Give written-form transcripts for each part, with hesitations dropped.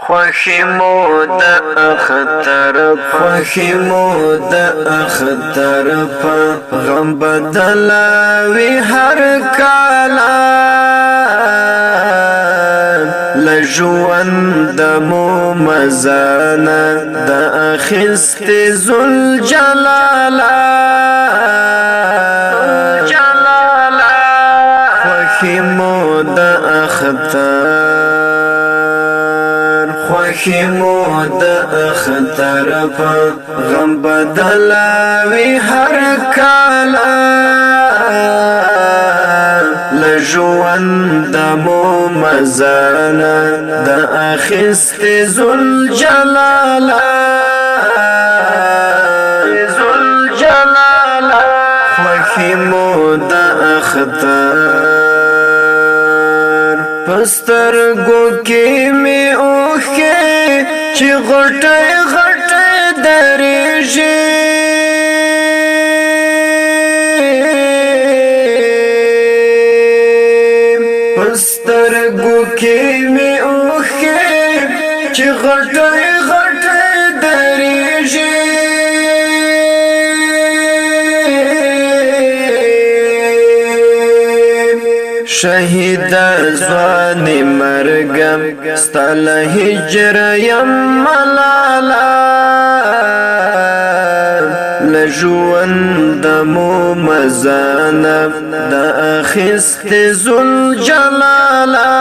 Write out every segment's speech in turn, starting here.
خوشی مو د اختر خوشی مو د اختر په غم بدلوي هر کالا لژوند مو مزانا د اخست ذل جلالا خوشی مو د اختر خوشی مو د اختر په غم بدلوي هر کالا لژوند مو مزانا د اخست ذل جلالا خوشی مو د اختر پسترګو کې می اوخه چې غټه غټه درېږي پسترګو کې می اوخه چې غټه غټه درېږي شهید ځوان مرګم ستل هجر یم ملالا لژوند مو مزانا د اخست ذل جلالا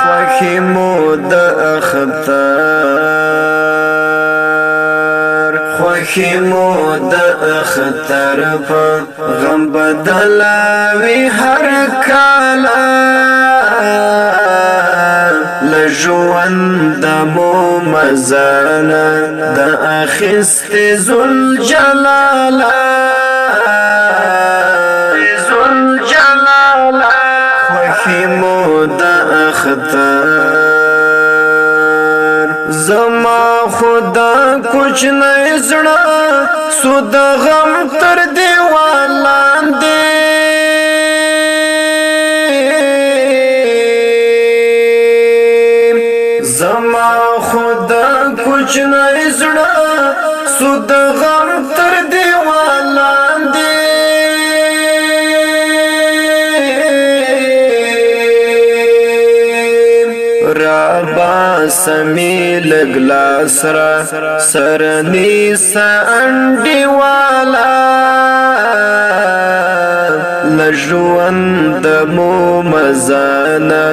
خوشی مو د اختر خوشی مو د اختر په غم بدلوي هر کالا لژوند مو مزانا د اخست ذل جلالا خوشی مو د اختر زما خدا کچھ نہیں زړه سود غم تر دیوال لاندې زما خدا کچھ نہیں زړه سود غم تر دیوال لاندې رابا سمی لگلا سرا سرنی سانڈی والا لژوند مو مزانا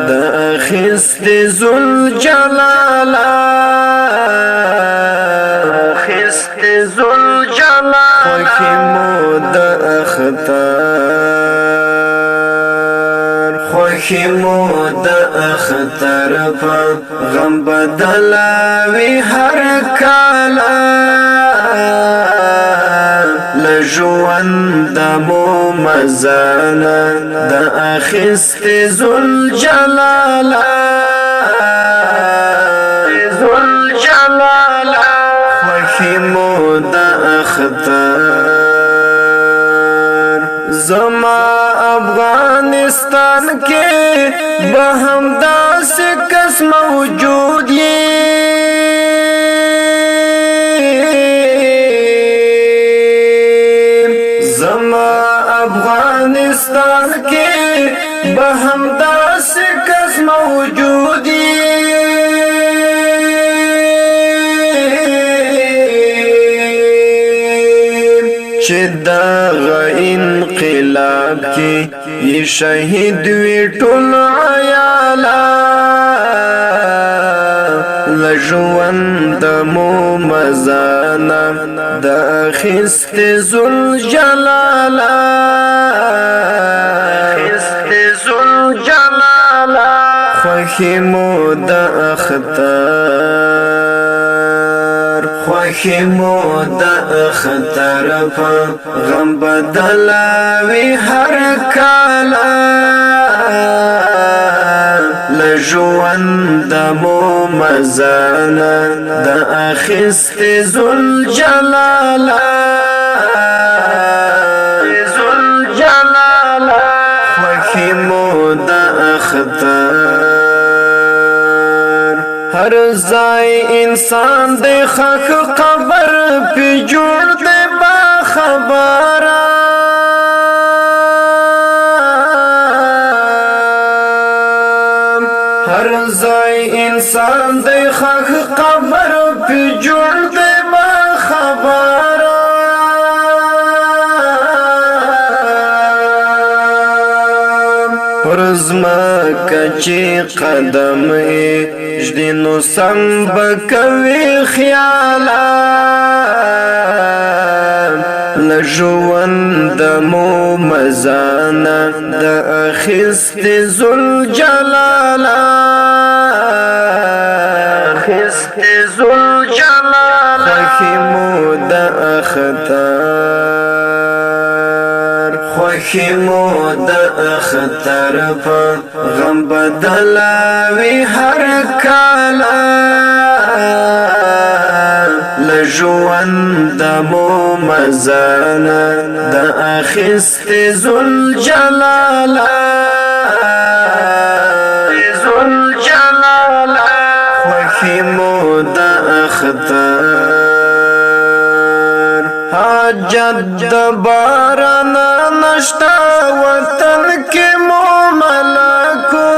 د اخست ذل جلالا خوشی مو د اختر خوشی مو د اختر په غم بدلوي هر کالا لژوند مو مزانا د اخست ذل جلالا خوشی مو د اختر زما افغانستان کې به هم داسې کس موجود یې زما افغانستان کې به هم داسې کس موجود یې چې دغه انقلاب کې یې شهید وي ټول عیالا لژوند مو مزانا د اخست ذل جلالا خوشی مو د اختر خوشی مو د اختر په غم بدلوي هر کالا لژوند مو مزانا د اخست ذل جلالا خوشی مو مو د اختر هر ځای انسان د خاک قبر پی جوړ دی با خبره هر ځای انسان د خاک قبر پی جوړ دی با خبره پرزما کچی قدم جدی نو سم بکوی خیالا لجوند مو مزانا دا اخست زل جلالا اخست زل جلالا خیمو دا اختار خوخیمو دا اختر پا غم بدلاوی هر کالا لجوند مو مزانا دا اخست زل جلالا زل جلالا خوخیمو دا اختار حاجت دا بارانا نشتا وطن کی مو ملکو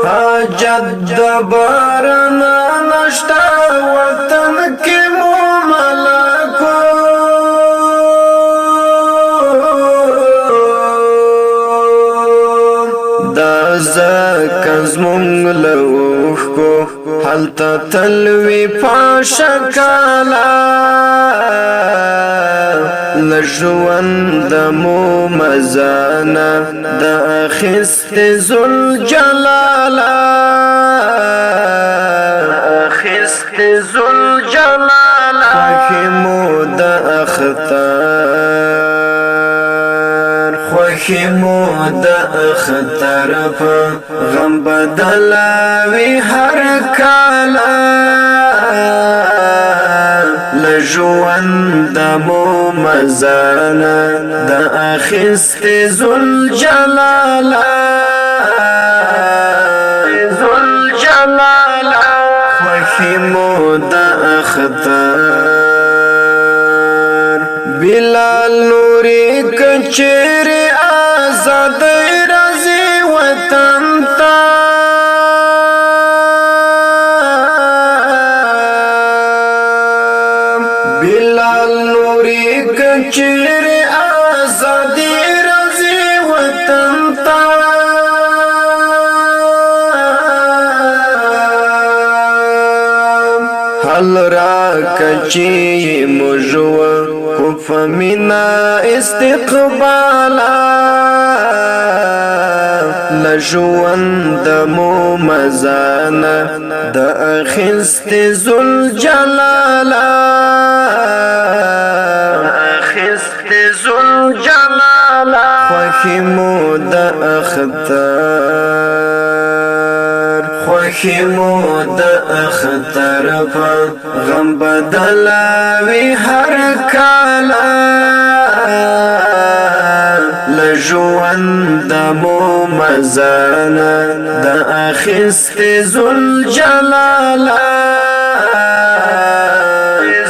حاجت دا بارانا نشتا وطن کی مو ملکو دا زکز مونگ لوخ کو حالتا تلوی پاشکالا لجوند مو مزانا دا اخست زل جلالا اخست زل جلالا خوخیمو دا اختار خوخیمو دا اختار پا غم بدلاوی هر کالا لجوند مو مزانا دا اخست زل جلالا زل جلالا خوخیمو دا اختار بلال نوری کچیر آزاد رازی وطن تا بلال نوری کچیر آزادی رازی وطن تا حل را کچی مجوه فمنا استقبالا لجوند مو مزانا دا اخست زل جلالا اخست زل جلالا خوخیمو دا اختار خوخیمو دا اختار پا غم بدلاوی هر کالا لجوند مو مزانا دا اخست زل جلالا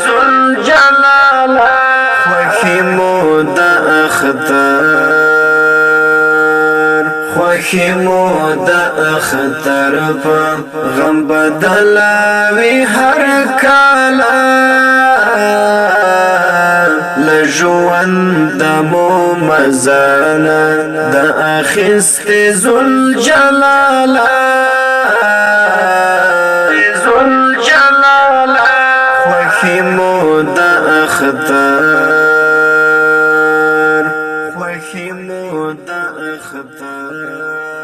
زل جلالا خوخیمو دا اختار خوخیمو دا اختار پا غم بدلاوی هر کالا لجوند مو مزانا دا اخست زل جلالا زل جلالا خوخیمو دا اختار خوخیمو دا اختار